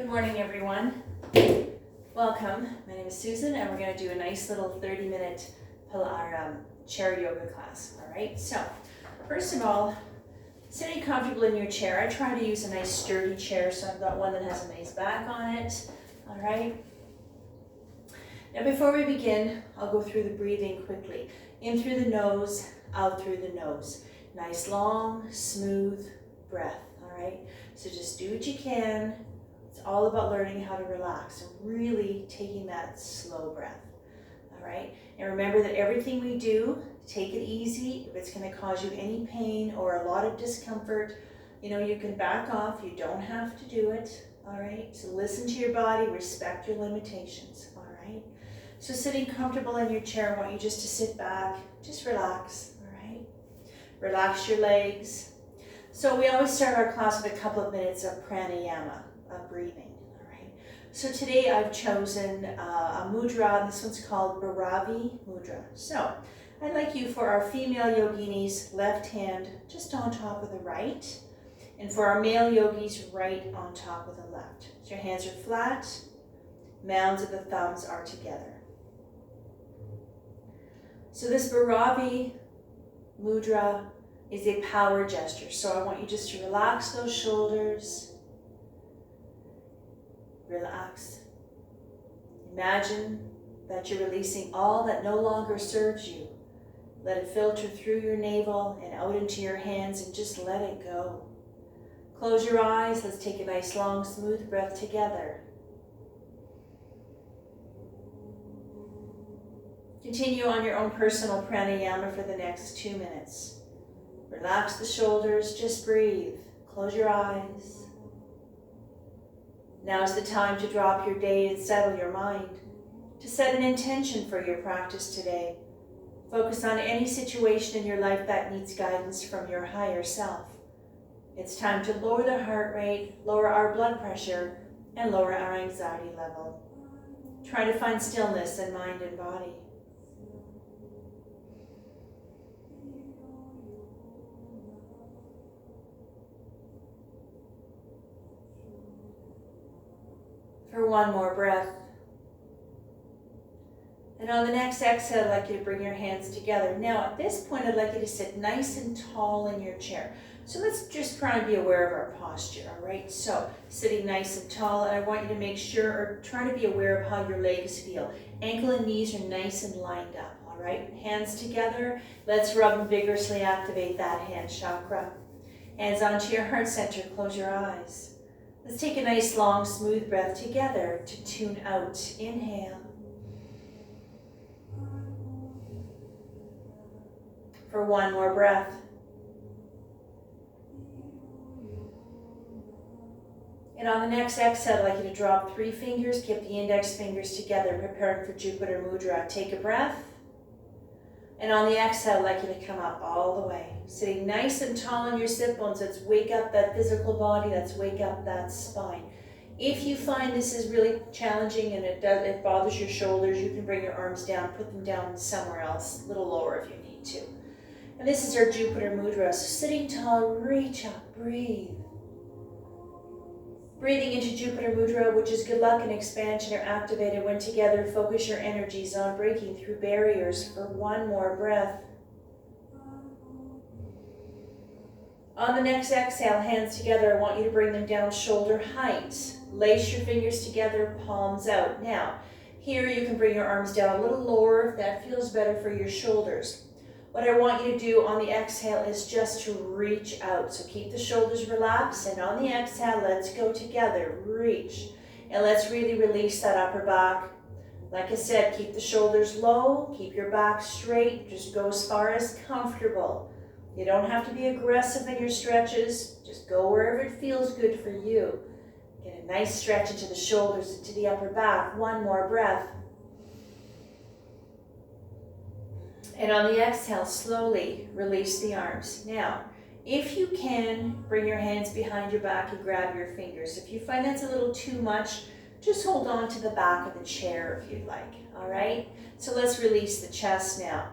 Good morning, everyone. Welcome. My name is Susan, and we're going to do a nice little 30-minute chair yoga class. All right. So, first of all, sitting comfortable in your chair. I try to use a nice sturdy chair, so I've got one that has a nice back on it. All right. Now, before we begin, I'll go through the breathing quickly. In through the nose, out through the nose. Nice, long, smooth breath. All right. So just do what you can. It's all about learning how to relax and really taking that slow breath, all right? And remember that everything we do, take it easy. If it's gonna cause you any pain or a lot of discomfort, you can back off. You don't have to do it, all right? So listen to your body, respect your limitations, all right? So sitting comfortable in your chair, I want you just to sit back, just relax, all right? Relax your legs. So we always start our class with a couple of minutes of pranayama. Breathing, all right? So today I've chosen a mudra. This one's called Bhairavi Mudra. So I'd like you, for our female yoginis, left hand just on top of the right, and for our male yogis, right on top of the left. So your hands are flat, mounds of the thumbs are together. So this Bhairavi Mudra is a power gesture. So I want you just to relax those shoulders. Relax. Imagine that you're releasing all that no longer serves you. Let it filter through your navel and out into your hands, and just let it go. Close your eyes. Let's take a nice long smooth breath together. Continue on your own personal pranayama for the next 2 minutes. Relax the shoulders. Just breathe. Close your eyes. Now's the time to drop your day and settle your mind, to set an intention for your practice today. Focus on any situation in your life that needs guidance from your higher self. It's time to lower the heart rate, lower our blood pressure, and lower our anxiety level. Try to find stillness in mind and body. For one more breath. And on the next exhale, I'd like you to bring your hands together. Now, at this point, I'd like you to sit nice and tall in your chair. So let's just try and be aware of our posture, all right? So sitting nice and tall, and I want you to make sure, or try to be aware of how your legs feel. Ankle and knees are nice and lined up, all right? Hands together. Let's rub and vigorously activate that hand chakra. Hands onto your heart center. Close your eyes. Let's take a nice long smooth breath together to tune out. Inhale. For one more breath. And on the next exhale, I'd like you to drop 3 fingers, keep the index fingers together, preparing for Jupiter Mudra. Take a breath. And on the exhale, I'd like you to come up all the way. Sitting nice and tall on your sit bones. Let's wake up that physical body. Let's wake up that spine. If you find this is really challenging and it bothers your shoulders, you can bring your arms down, put them down somewhere else, a little lower if you need to. And this is our Jupiter Mudra. So sitting tall, reach up, breathe. Breathing into Jupiter Mudra, which is good luck and expansion, are activated when together. Focus your energies on breaking through barriers for one more breath. On the next exhale, hands together. I want you to bring them down shoulder height. Lace your fingers together, palms out. Now, here you can bring your arms down a little lower if that feels better for your shoulders. What I want you to do on the exhale is just to reach out. So keep the shoulders relaxed, and on the exhale, let's go together. Reach. And let's really release that upper back. Like I said, keep the shoulders low, keep your back straight, just go as far as comfortable. You don't have to be aggressive in your stretches. Just go wherever it feels good for you. Get a nice stretch into the shoulders, into the upper back. One more breath. And on the exhale, slowly release the arms. Now, if you can, bring your hands behind your back and grab your fingers. If you find that's a little too much, just hold on to the back of the chair if you'd like, all right? So let's release the chest now.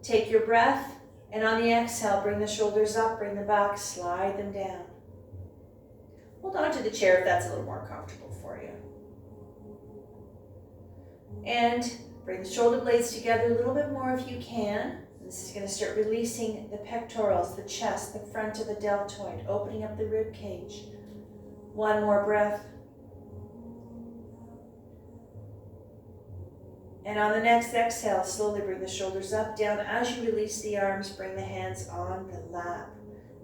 Take your breath, and on the exhale, bring the shoulders up, bring the back, slide them down. Hold on to the chair if that's a little more comfortable for you. for you. And bring the shoulder blades together a little bit more if you can. This is going to start releasing the pectorals, the chest, the front of the deltoid, opening up the rib cage. One more breath. And on the next exhale, slowly bring the shoulders up, down. As you release the arms, bring the hands on the lap.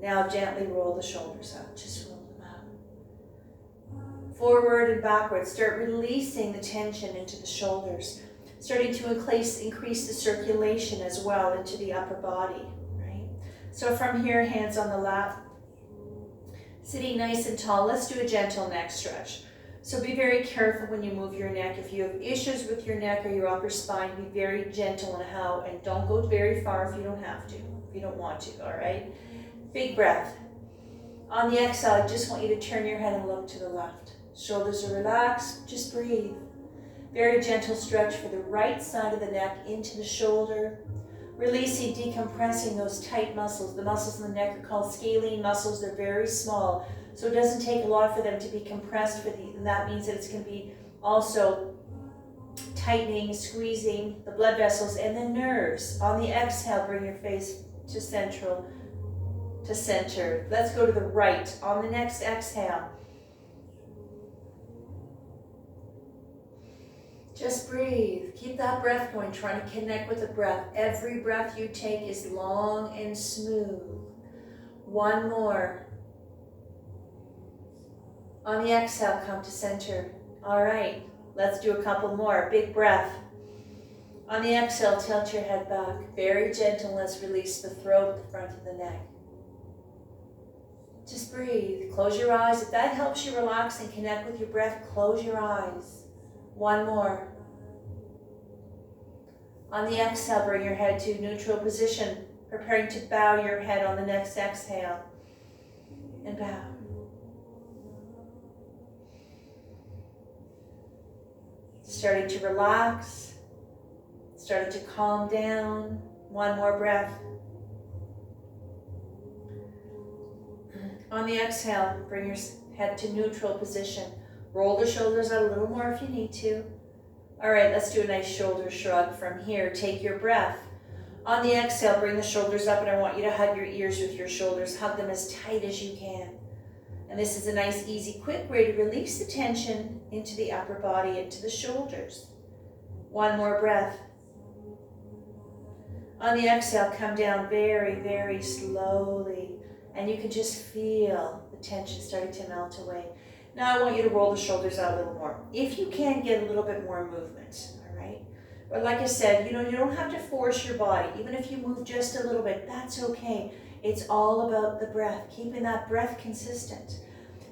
Now gently roll the shoulders up. Just roll them up. Forward and backward. Start releasing the tension into the shoulders. Starting to increase the circulation as well into the upper body, right? So from here, hands on the lap. Sitting nice and tall. Let's do a gentle neck stretch. So be very careful when you move your neck. If you have issues with your neck or your upper spine, be very gentle in how, and don't go very far if you don't have to, if you don't want to, all right? Big breath. On the exhale, I just want you to turn your head and look to the left. Shoulders are relaxed, just breathe. Very gentle stretch for the right side of the neck into the shoulder. Releasing, decompressing those tight muscles. The muscles in the neck are called scalene muscles. They're very small. So it doesn't take a lot for them to be compressed, and that means that it's going to be also tightening, squeezing the blood vessels and the nerves. On the exhale, bring your face to center. Let's go to the right. On the next exhale, just breathe. Keep that breath going, trying to connect with the breath. Every breath you take is long and smooth. One more. On the exhale, come to center. All right, let's do a couple more. Big breath. On the exhale, tilt your head back. Very gentle, let's release the throat, the front of the neck. Just breathe. Close your eyes. If that helps you relax and connect with your breath, close your eyes. One more. On the exhale, bring your head to neutral position, preparing to bow your head on the next exhale. And bow. Starting to relax, starting to calm down. One more breath. On the exhale, bring your head to neutral position. Roll the shoulders out a little more if you need to. All right, let's do a nice shoulder shrug from here. Take your breath. On the exhale, bring the shoulders up, and I want you to hug your ears with your shoulders. Hug them as tight as you can. And this is a nice, easy, quick way to release the tension into the upper body, into the shoulders. One more breath. On the exhale, come down very, very slowly. And you can just feel the tension starting to melt away. Now I want you to roll the shoulders out a little more. If you can, get a little bit more movement, all right? But like I said, you don't have to force your body. Even if you move just a little bit, that's okay. It's all about the breath, keeping that breath consistent.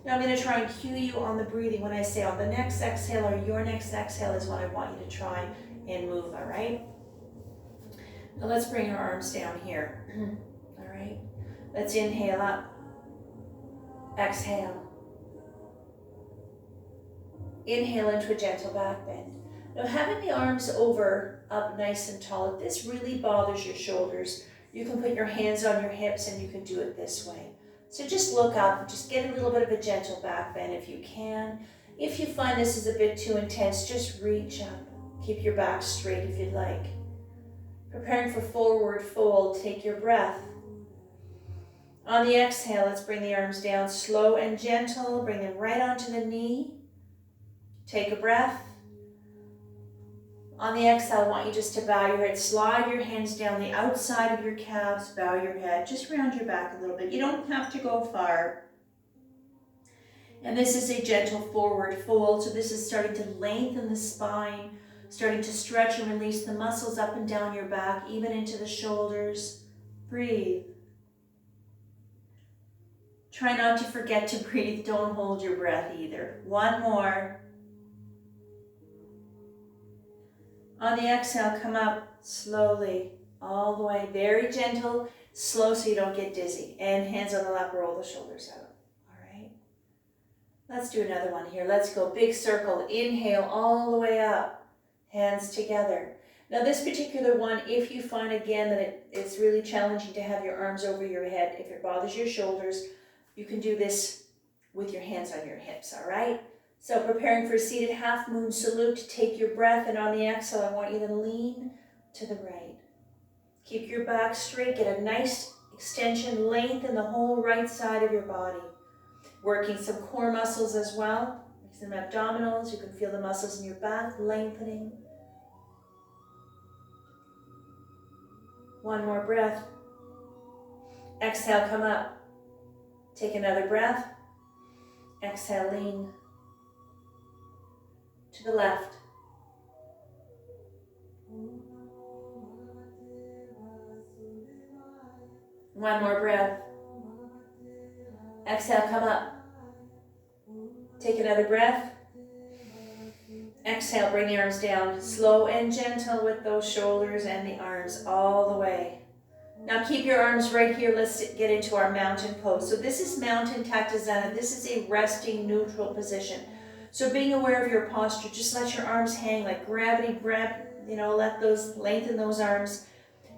Now I'm going to try and cue you on the breathing when I say on the next exhale or your next exhale is what I want you to try and move, all right? Now let's bring our arms down here, all right? Let's inhale up, exhale. Inhale into a gentle back bend. Now having the arms up nice and tall, if this really bothers your shoulders, you can put your hands on your hips and you can do it this way. So just look up and just get a little bit of a gentle back bend if you can. If you find this is a bit too intense, just reach up. Keep your back straight if you'd like. Preparing for forward fold, take your breath. On the exhale, let's bring the arms down slow and gentle. Bring them right onto the knee. Take a breath. On the exhale, I want you just to bow your head. Slide your hands down the outside of your calves. Bow your head. Just round your back a little bit. You don't have to go far. And this is a gentle forward fold. So this is starting to lengthen the spine, starting to stretch and release the muscles up and down your back, even into the shoulders. Breathe. Try not to forget to breathe. Don't hold your breath either. One more. On the exhale, come up slowly, all the way, very gentle, slow so you don't get dizzy. And hands on the lap, roll the shoulders out. All right. Let's do another one here. Let's go big circle. Inhale all the way up, hands together. Now this particular one, if you find again that it's really challenging to have your arms over your head, if it bothers your shoulders, you can do this with your hands on your hips, all right? So preparing for a seated half moon salute, take your breath, and on the exhale, I want you to lean to the right. Keep your back straight, get a nice extension, lengthen the whole right side of your body. Working some core muscles as well, some abdominals, you can feel the muscles in your back lengthening. One more breath. Exhale, come up. Take another breath. Exhale, lean to the left. One more breath. Exhale, come up. Take another breath. Exhale, bring the arms down. Slow and gentle with those shoulders and the arms all the way. Now keep your arms right here. Let's get into our mountain pose. So this is Mountain Tattasana. This is a resting neutral position. So being aware of your posture, just let your arms hang like gravity, let those, lengthen those arms.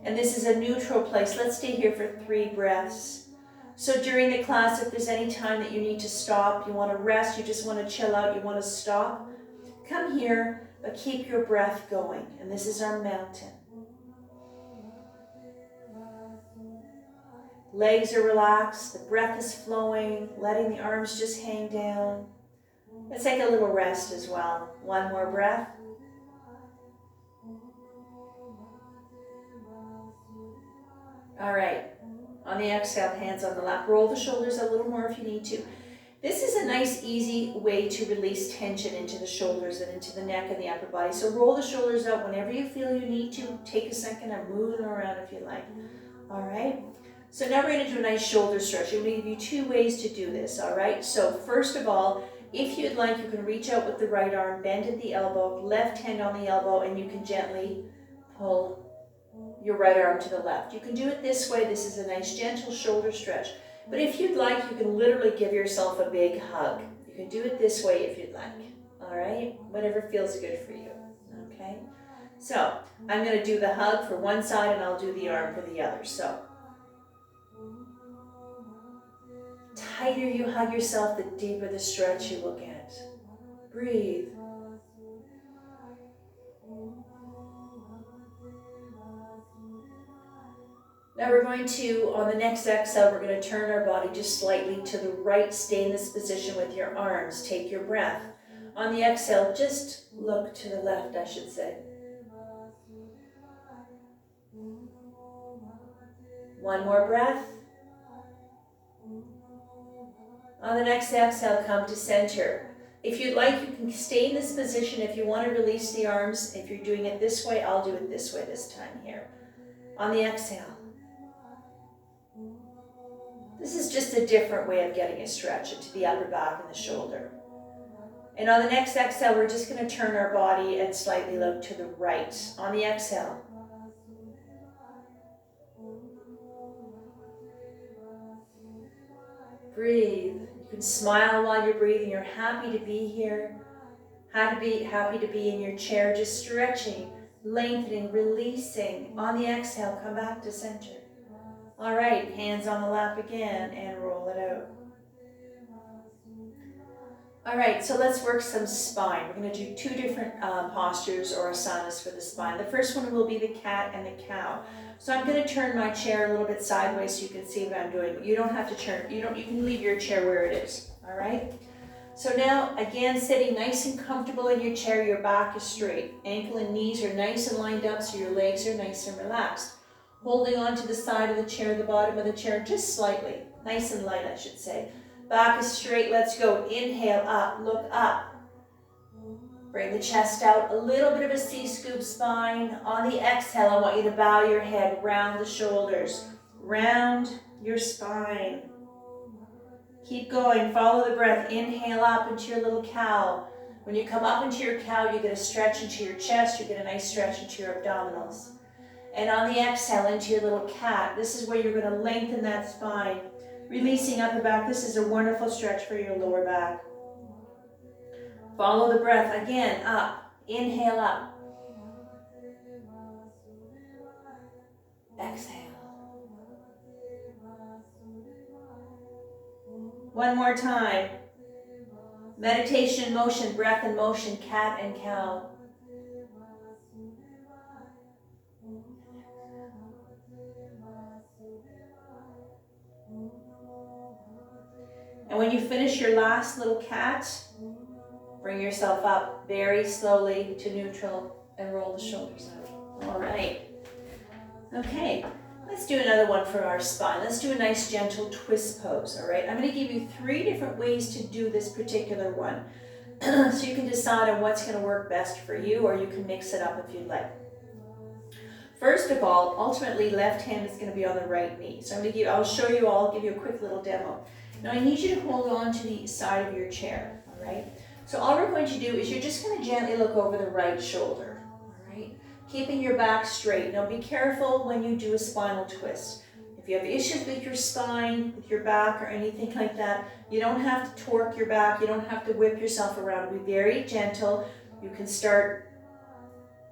And this is a neutral place. Let's stay here for 3 breaths. So during the class, if there's any time that you need to stop, you want to rest, you just want to chill out, you want to stop, come here, but keep your breath going. And this is our mountain. Legs are relaxed, the breath is flowing, letting the arms just hang down. Let's take a little rest as well. One more breath. All right, on the exhale, hands on the lap. Roll the shoulders a little more if you need to. This is a nice, easy way to release tension into the shoulders and into the neck and the upper body. So roll the shoulders out whenever you feel you need to. Take a second and move them around if you like. All right. So now we're going to do a nice shoulder stretch. I'm going to give you 2 ways to do this. All right. So first of all, if you'd like, you can reach out with the right arm, bend at the elbow, left hand on the elbow, and you can gently pull your right arm to the left. You can do it this way. This is a nice gentle shoulder stretch. But if you'd like, you can literally give yourself a big hug. You can do it this way if you'd like. All right? Whatever feels good for you. Okay? So I'm going to do the hug for one side and I'll do the arm for the other. So tighter you hug yourself, the deeper the stretch you will get. Breathe. Now we're going to, on the next exhale, we're going to turn our body just slightly to the right. Stay in this position with your arms. Take your breath. On the exhale, just look to the left, I should say. One more breath. On the next exhale, come to center. If you'd like, you can stay in this position. If you want to release the arms, if you're doing it this way, I'll do it this way this time here. On the exhale. This is just a different way of getting a stretch into the upper back and the shoulder. And on the next exhale, we're just going to turn our body and slightly look to the right. On the exhale. Breathe. You can smile while you're breathing. You're happy to be here. Happy to be in your chair, just stretching, lengthening, releasing. On the exhale, come back to center. All right, hands on the lap again and roll it out. All right, so let's work some spine. We're going to do 2 different postures or asanas for the spine. The first one will be the cat and the cow. So I'm going to turn my chair a little bit sideways so you can see what I'm doing. You don't have to turn, you can leave your chair where it is. All right? So now, again, sitting nice and comfortable in your chair, your back is straight. Ankle and knees are nice and lined up so your legs are nice and relaxed. Holding on to the side of the chair, the bottom of the chair, just slightly. Nice and light, I should say. Back is straight. Let's go. Inhale, up, look up. Bring the chest out. A little bit of a C-scoop spine. On the exhale, I want you to bow your head, round the shoulders, round your spine. Keep going. Follow the breath. Inhale up into your little cow. When you come up into your cow, you get a stretch into your chest. You get a nice stretch into your abdominals. And on the exhale, into your little cat. This is where you're going to lengthen that spine. Releasing upper back. This is a wonderful stretch for your lower back. Follow the breath. Again, up. Inhale up. Exhale. One more time. Meditation, motion, breath and motion, cat and cow. And when you finish your last little cat, bring yourself up very slowly to neutral and roll the shoulders out. All right. Okay, let's do another one for our spine. Let's do a nice gentle twist pose, all right? I'm going to give you 3 different ways to do this particular one. So you can decide on what's going to work best for you, or you can mix it up if you'd like. First of all, ultimately, left hand is going to be on the right knee. So I'll show you all, give you a quick little demo. Now I need you to hold on to the side of your chair, all right? So all we're going to do is you're just going to gently look over the right shoulder, all right? Keeping your back straight. Now be careful when you do a spinal twist. If you have issues with your spine, with your back or anything like that, you don't have to torque your back, you don't have to whip yourself around. Be very gentle. You can start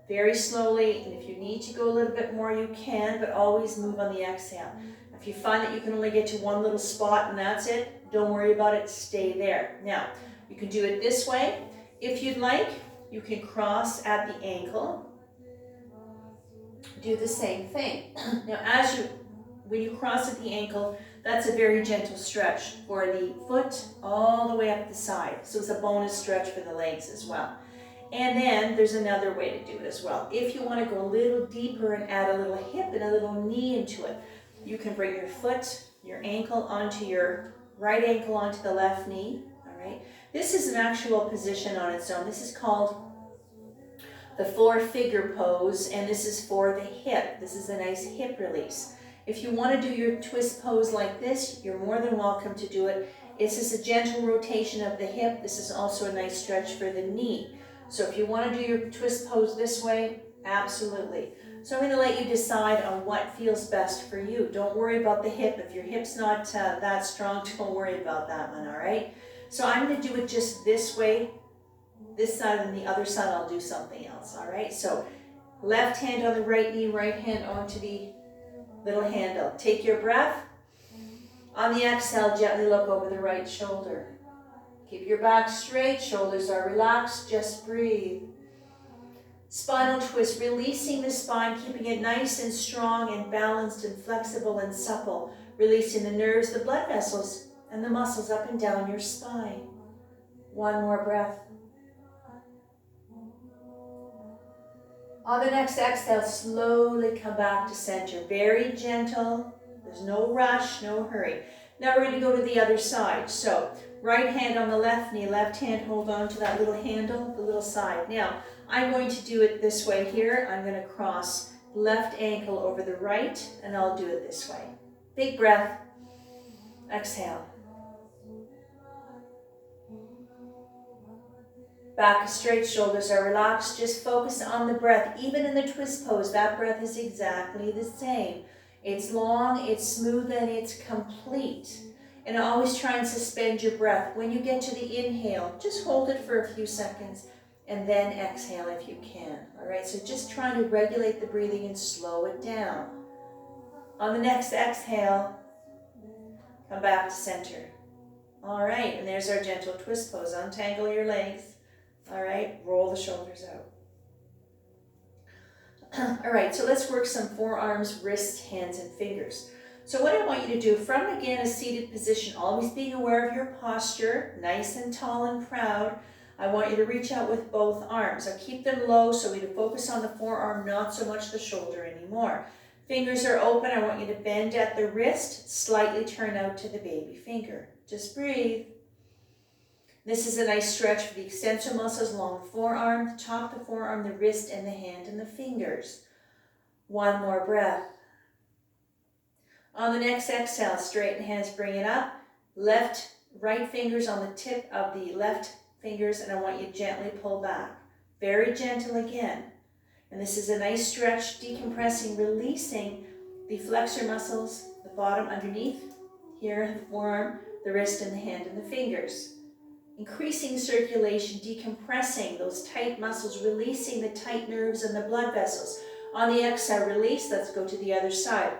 very slowly, and if you need to go a little bit more, you can, but always move on the exhale. If you find that you can only get to one little spot and that's it, don't worry about it, stay there. Now, you can do it this way. If you'd like, you can cross at the ankle. Do the same thing. Now, when you cross at the ankle, that's a very gentle stretch for the foot all the way up the side. So it's a bonus stretch for the legs as well. And then there's another way to do it as well. If you want to go a little deeper and add a little hip and a little knee into it, you can bring your foot, your ankle onto your right ankle onto the left knee, all right? This is an actual position on its own. This is called the 4-figure pose, and this is for the hip. This is a nice hip release. If you want to do your twist pose like this, you're more than welcome to do it. This is a gentle rotation of the hip. This is also a nice stretch for the knee. So if you want to do your twist pose this way, absolutely. So I'm going to let you decide on what feels best for you. Don't worry about the hip. If your hip's not that strong, don't worry about that one, all right? So I'm going to do it just this way, this side, and the other side I'll do something else, all right? So left hand on the right knee, right hand onto the little handle. Take your breath. On the exhale, gently look over the right shoulder. Keep your back straight, shoulders are relaxed, just breathe. Spinal twist, releasing the spine, keeping it nice and strong and balanced and flexible and supple. Releasing the nerves, the blood vessels, and the muscles up and down your spine. One more breath. On the next exhale, slowly come back to center. Very gentle. There's no rush, no hurry. Now we're going to go to the other side. So right hand on the left knee, left hand hold on to that little handle, the little side. Now I'm going to do it this way here. I'm going to cross left ankle over the right, and I'll do it this way. Big breath. Exhale. Back is straight, shoulders are relaxed. Just focus on the breath. Even in the twist pose, that breath is exactly the same. It's long, it's smooth, and it's complete. And always try and suspend your breath. When you get to the inhale, just hold it for a few seconds and then exhale if you can. All right, so just trying to regulate the breathing and slow it down. On the next exhale, come back to center. All right, and there's our gentle twist pose. Untangle your legs. All right, roll the shoulders out. All right, so let's work some forearms, wrists, hands, and fingers. So what I want you to do, from again a seated position, always being aware of your posture, nice and tall and proud, I want you to reach out with both arms. I'll keep them low so we can focus on the forearm, not so much the shoulder anymore. Fingers are open. I want you to bend at the wrist, slightly turn out to the baby finger. Just breathe. This is a nice stretch for the extensor muscles along the forearm, the top of the forearm, the wrist, and the hand and the fingers. One more breath. On the next exhale, straighten hands, bring it up. Right fingers on the tip of the left fingers, and I want you to gently pull back. Very gentle again. And this is a nice stretch, decompressing, releasing the flexor muscles, the bottom underneath, here, the forearm, the wrist, and the hand and the fingers. Increasing circulation, decompressing those tight muscles, releasing the tight nerves and the blood vessels. On the exhale, release. Let's go to the other side.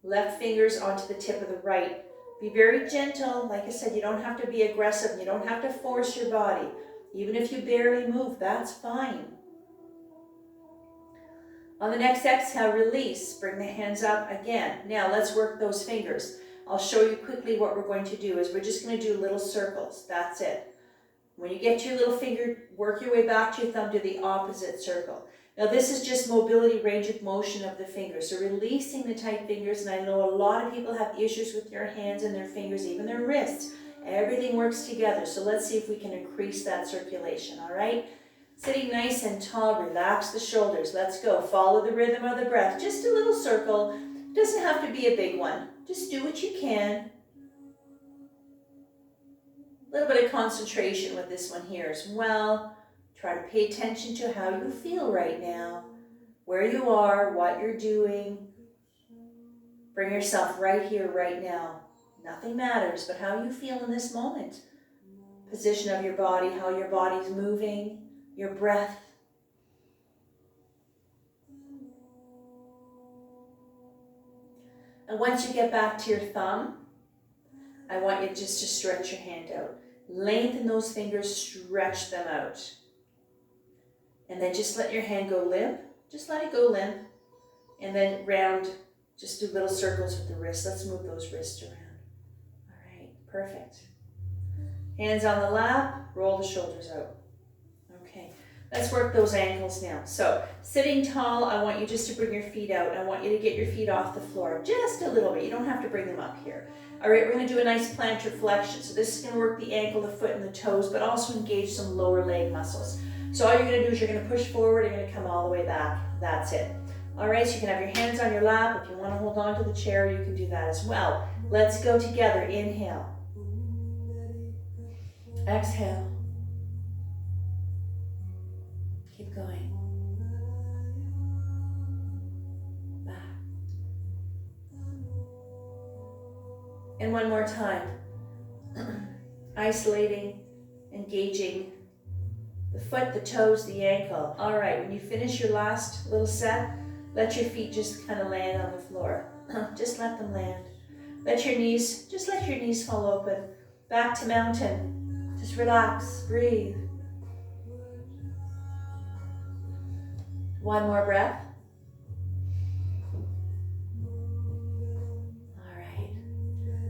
Left fingers onto the tip of the right Be very gentle. Like I said, you don't have to be aggressive. You don't have to force your body. Even if you barely move, that's fine. On the next exhale, release. Bring the hands up again. Now let's work those fingers. I'll show you quickly what we're going to do is we're just going to do little circles. That's it. When you get to your little finger, work your way back to your thumb to the opposite circle. Now this is just mobility, range of motion of the fingers. So releasing the tight fingers, and I know a lot of people have issues with their hands and their fingers, even their wrists. Everything works together. So let's see if we can increase that circulation, all right? Sitting nice and tall, relax the shoulders. Let's go. Follow the rhythm of the breath. Just a little circle. It doesn't have to be a big one. Just do what you can. A little bit of concentration with this one here as well. Try to pay attention to how you feel right now, where you are, what you're doing. Bring yourself right here, right now. Nothing matters but how you feel in this moment. Position of your body, how your body's moving, your breath. And once you get back to your thumb, I want you just to stretch your hand out. Lengthen those fingers, stretch them out. And then just let your hand go limp. Just let it go limp. And then round, just do little circles with the wrists. Let's move those wrists around. All right, perfect. Hands on the lap, roll the shoulders out. Okay, let's work those ankles now. So sitting tall, I want you just to bring your feet out. I want you to get your feet off the floor just a little bit. You don't have to bring them up here. All right, we're going to do a nice plantar flexion. So this is going to work the ankle, the foot, and the toes, but also engage some lower leg muscles. So all you're going to do is you're going to push forward, you're going to come all the way back. That's it. All right, so you can have your hands on your lap. If you want to hold on to the chair, you can do that as well. Let's go together. Inhale. Exhale. Keep going. Back. And one more time. Isolating, engaging the foot, the toes, the ankle. All right, when you finish your last little set, let your feet just kind of land on the floor. Just let them land. Let your knees fall open. Back to mountain. Just relax, breathe. One more breath. All right.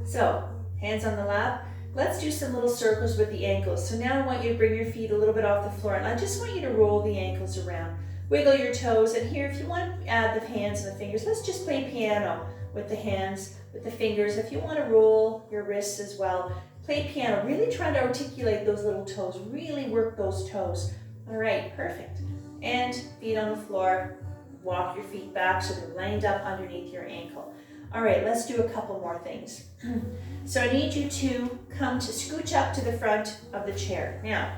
So, hands on the lap. Let's do some little circles with the ankles. So now I want you to bring your feet a little bit off the floor, and I just want you to roll the ankles around. Wiggle your toes, and here, if you want to add the hands and the fingers, let's just play piano with the hands, with the fingers. If you want to roll your wrists as well, play piano. Really try to articulate those little toes. Really work those toes. All right, perfect. And feet on the floor. Walk your feet back so they're lined up underneath your ankle. All right, let's do a couple more things. So I need you to scooch up to the front of the chair. Now,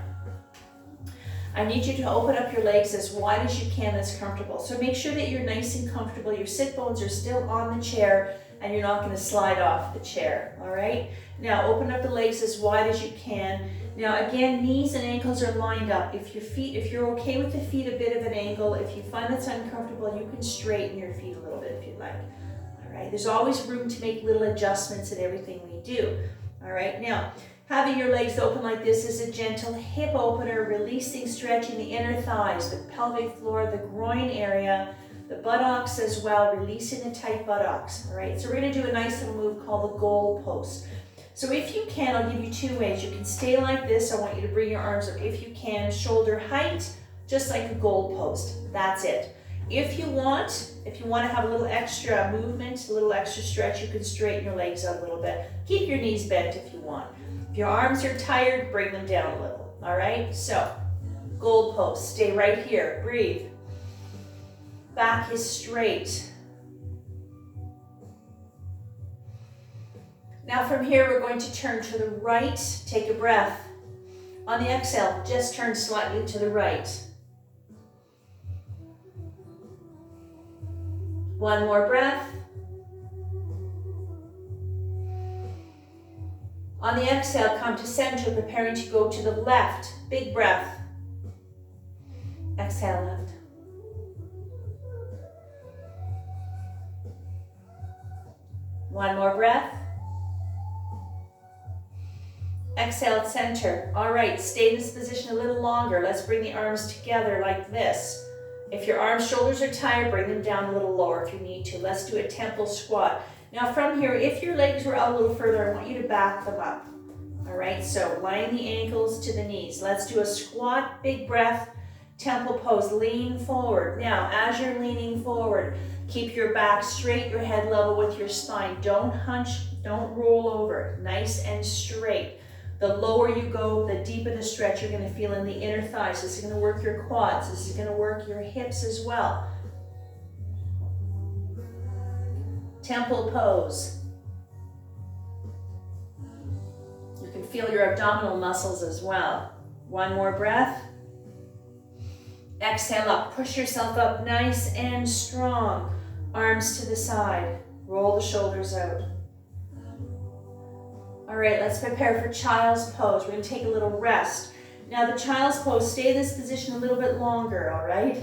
I need you to open up your legs as wide as you can, that's comfortable. So make sure that you're nice and comfortable. Your sit bones are still on the chair and you're not going to slide off the chair, all right? Now, open up the legs as wide as you can. Now, again, knees and ankles are lined up. If you're okay with the feet a bit of an angle, if you find that's uncomfortable, you can straighten your feet a little bit if you'd like. All right, there's always room to make little adjustments in everything we do. All right, now, having your legs open like this is a gentle hip opener, releasing, stretching the inner thighs, the pelvic floor, the groin area, the buttocks as well, releasing the tight buttocks. All right, so we're going to do a nice little move called the goal post. So if you can, I'll give you two ways. You can stay like this. I want you to bring your arms up if you can, shoulder height, just like a goal post. That's it. If you want to have a little extra movement, a little extra stretch, you can straighten your legs out a little bit. Keep your knees bent if you want. If your arms are tired, bring them down a little. All right, so goal post. Stay right here. Breathe. Back is straight. Now from here, we're going to turn to the right. Take a breath. On the exhale, just turn slightly to the right. One more breath. On the exhale, come to center, preparing to go to the left. Big breath. Exhale, left. One more breath. Exhale, center. All right, stay in this position a little longer. Let's bring the arms together like this. If your arms, shoulders are tired, bring them down a little lower if you need to. Let's do a temple squat. Now from here, if your legs were out a little further, I want you to back them up. All right, so line the ankles to the knees. Let's do a squat, big breath, temple pose. Lean forward. Now, as you're leaning forward, keep your back straight, your head level with your spine. Don't hunch, don't roll over. Nice and straight. The lower you go, the deeper the stretch you're going to feel in the inner thighs. This is going to work your quads. This is going to work your hips as well. Temple pose. You can feel your abdominal muscles as well. One more breath. Exhale up. Push yourself up nice and strong. Arms to the side. Roll the shoulders out. All right, let's prepare for child's pose. We're going to take a little rest. Now the child's pose, stay in this position a little bit longer, all right?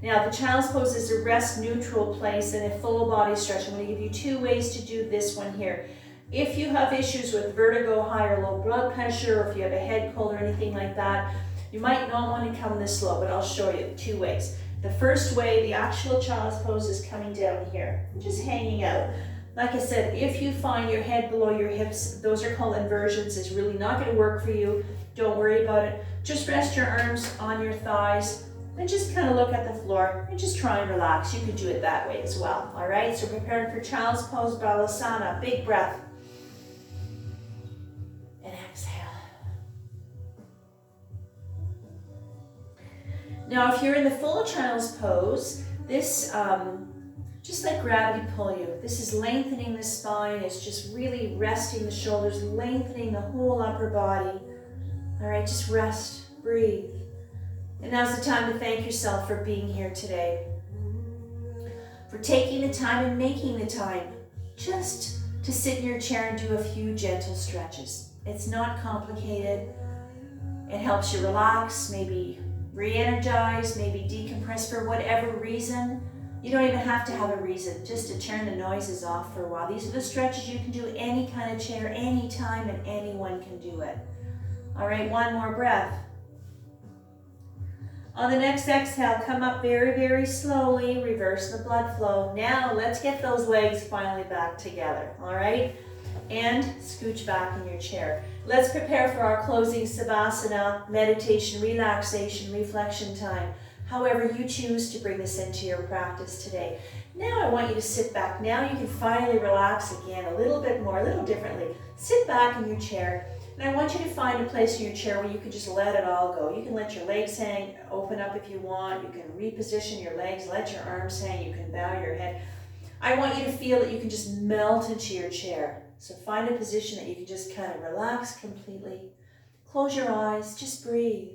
Now the child's pose is a rest neutral place and a full body stretch. I'm going to give you 2 ways to do this one here. If you have issues with vertigo, high or low blood pressure, or if you have a head cold or anything like that, you might not want to come this slow, but I'll show you 2 ways. The first way, the actual child's pose, is coming down here, just hanging out. Like I said, if you find your head below your hips, those are called inversions. It's really not going to work for you. Don't worry about it. Just rest your arms on your thighs and just kind of look at the floor and just try and relax. You could do it that way as well. All right, so preparing for child's pose, Balasana. Big breath. And exhale. Now, if you're in the full child's pose, this, just let gravity pull you. This is lengthening the spine. It's just really resting the shoulders, lengthening the whole upper body. All right, just rest, breathe. And now's the time to thank yourself for being here today, for taking the time and making the time just to sit in your chair and do a few gentle stretches. It's not complicated. It helps you relax, maybe re-energize, maybe decompress for whatever reason. You don't even have to have a reason, just to turn the noises off for a while. These are the stretches you can do any kind of chair, anytime, and anyone can do it. All right, one more breath. On the next exhale, come up very, very slowly, reverse the blood flow. Now, let's get those legs finally back together, all right? And scooch back in your chair. Let's prepare for our closing Savasana, meditation, relaxation, reflection time. However you choose to bring this into your practice today. Now I want you to sit back. Now you can finally relax again a little bit more, a little differently. Sit back in your chair, and I want you to find a place in your chair where you can just let it all go. You can let your legs hang, open up if you want. You can reposition your legs, let your arms hang. You can bow your head. I want you to feel that you can just melt into your chair. So find a position that you can just kind of relax completely. Close your eyes, just breathe.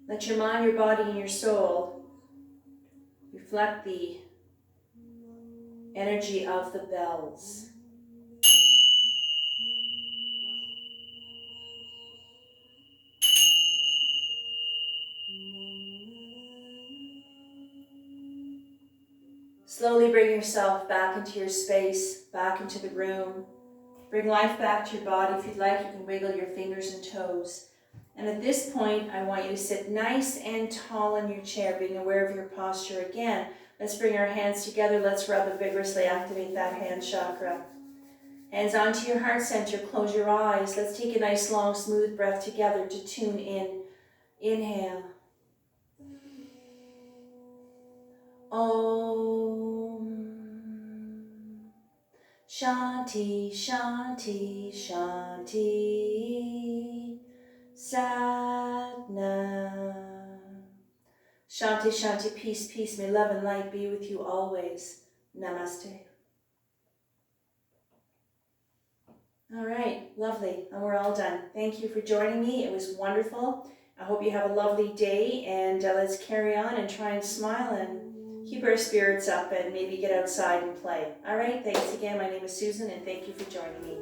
Let your mind, your body, and your soul reflect the energy of the bells. Slowly bring yourself back into your space, back into the room. Bring life back to your body. If you'd like, you can wiggle your fingers and toes. And at this point, I want you to sit nice and tall in your chair, being aware of your posture again. Let's bring our hands together. Let's rub and vigorously activate that hand chakra. Hands onto your heart center. Close your eyes. Let's take a nice, long, smooth breath together to tune in. Inhale. Om. Shanti, Shanti, Shanti. Satnam. Shanti, Shanti, peace, peace. May love and light be with you always. Namaste. All right, lovely. And we're all done. Thank you for joining me. It was wonderful. I hope you have a lovely day, and let's carry on and try and smile and keep our spirits up and maybe get outside and play. All right, thanks again. My name is Susan, and thank you for joining me.